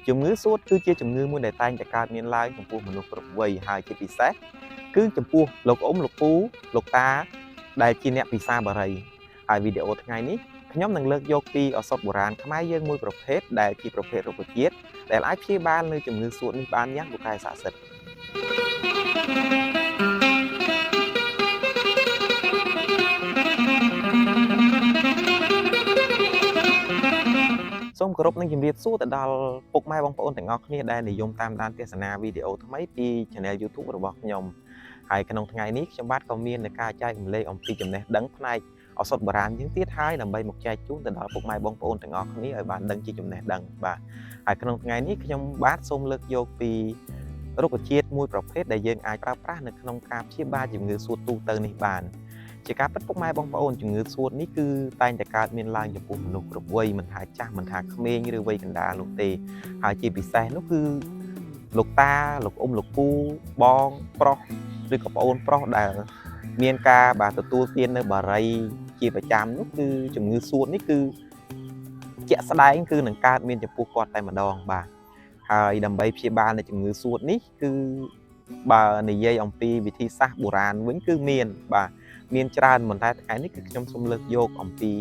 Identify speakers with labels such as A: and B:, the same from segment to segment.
A: ជំងឺសួតគឺជាជំងឺមួយដែលតែងតែកើតមានឡើងចំពោះមនុស្សគ្រប់វ័យហើយជាពិសេសគឺចំពោះលោកអ៊ំលោកពូលោកតាដែលជាអ្នកពិសាបារីហើយវីដេអូថ្ងៃនេះខ្ញុំនឹងលើកយកពីឱសថបុរាណខ្មែរយើងមួយប្រភេទដែលជាប្រភេទរុក្ខជាតិដែលអាចព្យាបាលនៅជំងឺសួតនេះបានយ៉ាងពូកែស័ក្តិសិទ្ធិសូមគោរពនឹងជម្រាបសួរទៅដល់ពុកម៉ែបងប្អូនទាំងអស់គ្នាដែលនិយមតាមដានទស្សនាវីដេអូថ្មីពី Channel YouTube របស់ខ្ញុំហើយក្នុងថ្ងៃនេះខ្ញុំបាទក៏មានការចែករំលែកអំពីចំណេះដឹងផ្នែកឱសថបុរាណយើងទៀតហើយដើម្បីមកចែកជូនទៅដល់ពុកម៉ែបងប្អូនទាំងអស់គ្នាឲ្យបានដឹងជាចំណេះដឹងបាទហើយក្នុងថ្ងៃនេះខ្ញុំបាទសូមលើកយកពីរុក្ខជាតិមួយប្រភេទដែលយើងអាចប្រើប្រាស់នៅក្នុងការព្យាបាលជំងឺសួតទូទៅនេះបានជាការពិតពុកម៉ែបងប្អូនជំងឺសួតនេះគឺតែងតែកើតមានឡើងចំពោះមនុស្សគ្រប់វ័យមិនថាចាស់មិនថាក្មេងឬវ័យកណ្ដាលនោះទេហើយជាពិសេសនោះគឺលោកតាលោកអ៊ំលោកពូបងប្រុសឬក៏ប្អូនប្រុសដែលមានការបាទទទួលទាននៅបារីជាប្រចាំនោះគឺជំងឺសួតនេះគឺជាក់ស្ដែងគឺនឹងកើតមានចំពោះគាត់តែម្ដងបាទហើយដើម្បីព្យាបាលនៅជំងឺសួតនេះគឺបើនិយាយអំពីវិធីសាស្ត្របុរាណវិញគឺមានបាទមានច្រើនប៉ុន្តែថ្ងៃនេះគឺខ្ញុំសូមលើកយកអំពី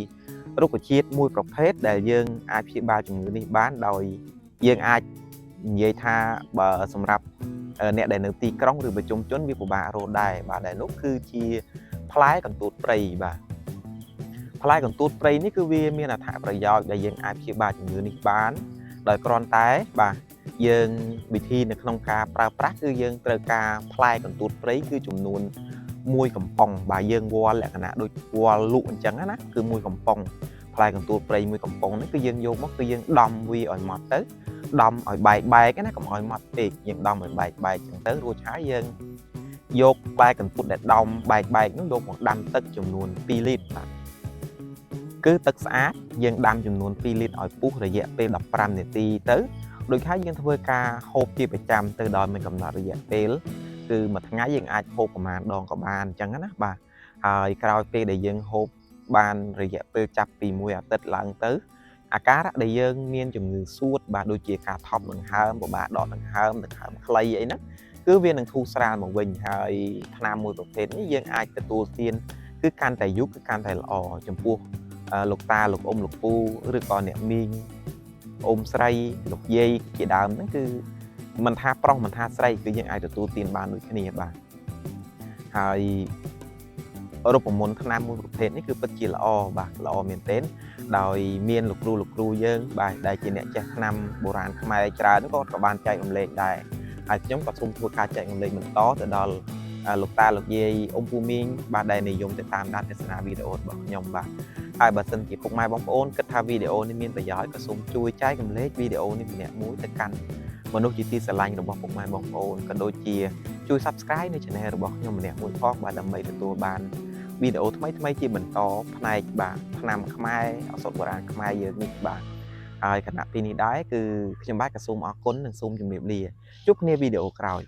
A: រុក្ខជាតិមួយប្រភេទដែលយើងអាចព្យាបាលជំងឺនេះបានដោយយើងអាចនិយាយថាបើសម្រាប់អ្នកដែលនៅទីក្រុងឬប្រជុំជនវាពិបាករកដែរបាទដែលនោះគឺជាផ្លែកន្ទួតព្រៃបាទផ្លែកន្ទួតព្រៃនេះគឺវាមានអត្ថប្រយោជន៍ដែលយើងអាចព្យាបាលជំងឺនេះបានដោយគ្រាន់តែបាទយើងវិធីនៅក្នុងការប្រើប្រាស់គឺយើងត្រូវការផ្លែកន្ទួតព្រៃគឺចំនួនមួយកំប៉ុងបាទយើងវល់លក្ខណៈដូចវល់លក់អញ្ចឹងណាគឺមួយកំប៉ុងផ្លែកន្ទួតព្រៃមួយកំប៉ុងនេះគឺយើងយកមកគឺយើងដំវាឲ្យម៉ត់ទៅដំឲ្យបែកណាកុំឲ្យម៉ត់ពេកយើងដំឲ្យបែកអញ្ចឹងទៅរួចហើយយើងយកផ្លែកន្ទួតដែលដំបែកនោះយកមកដាំទឹកចំនួន2លីត្របាទគឺទឹកស្អាតយើងដាំចំនួន2លីត្រឲ្យពុះរយៈពេល15នាទីទៅដូចហើយយើងធ្វើការហូបជាប្រចាំទៅដល់មានកំណត់រយៈពេលគឺមួយថ្ងៃយើងអាចហូបប្រមាណដងក៏បានអញ្ចឹងណាបាទហើយក្រោយពេលដែលយើងហូបបានរយៈពេលចាប់ពី1អាទិត្យឡើងទៅអាការៈដែលយើងមានជំងឺសួតបាទដូចជាការថប់ដង្ហើមពិបាកដកដង្ហើមខ្លីអីហ្នឹងគឺវានឹងធូរស្រាលមកវិញហើយថ្នាំមួយប្រភេទនេះយើងអាចទទួលទានគឺកាន់តែយូរគឺកាន់តែល្អចំពោះលោកតាលោកអ៊ំលោកពូឬក៏អ្នកមីងអ៊ំស្រីលោកយាយជាដើមហ្នឹងគឺមិនថាប្រុសមិនថាស្រីគឺយើងអាចទទួលទានបានដូចគ្នាបាទហើយរូបមន្តថ្នាំមួយប្រភេទនេះគឺពិតជាល្អបាទល្អមែនទែនដោយមានលោកគ្រូយើងបាទដែលជាអ្នកចេះថ្នាំបុរាណខ្មែរច្រើនក៏បានចែករំលែកដែរហើយខ្ញុំក៏សូមធ្វើការចែករំលែកបន្តទៅដល់លោកតាលោកយាយអ៊ំពូមីងបាទដែលនិយមទៅតាមដានទស្សនាវីដេអូរបស់ខ្ញុំបាទហើយបើសិនជាពុកម៉ែបងប្អូនគិតថាវីដេអូនេះមានប្រយោជន៍ក៏សូមជួយចែករំលែកវីដេអូនេះម្នាក់មួយទៅកាន់មនុស្សជាទីស្រឡាញ់របស់ពុកម៉ែបងប្អូនក៏ដូចជាជួយ Subscribe នៅ Channel របស់ខ្ញុំម្នាក់មួយផងបាទដើម្បីទទួលបានវីដេអូថ្មីជាបន្តផ្នែកបាទថ្នាំខ្មែរឱសថបុរាណខ្មែរយើងនេះបាទហើយគណៈពីនេះដែរគឺខ្ញុំបាទក៏សូមអរគុណនិងសូមជម្រាបលាជួបគ្នាវីដេអូក្រោយ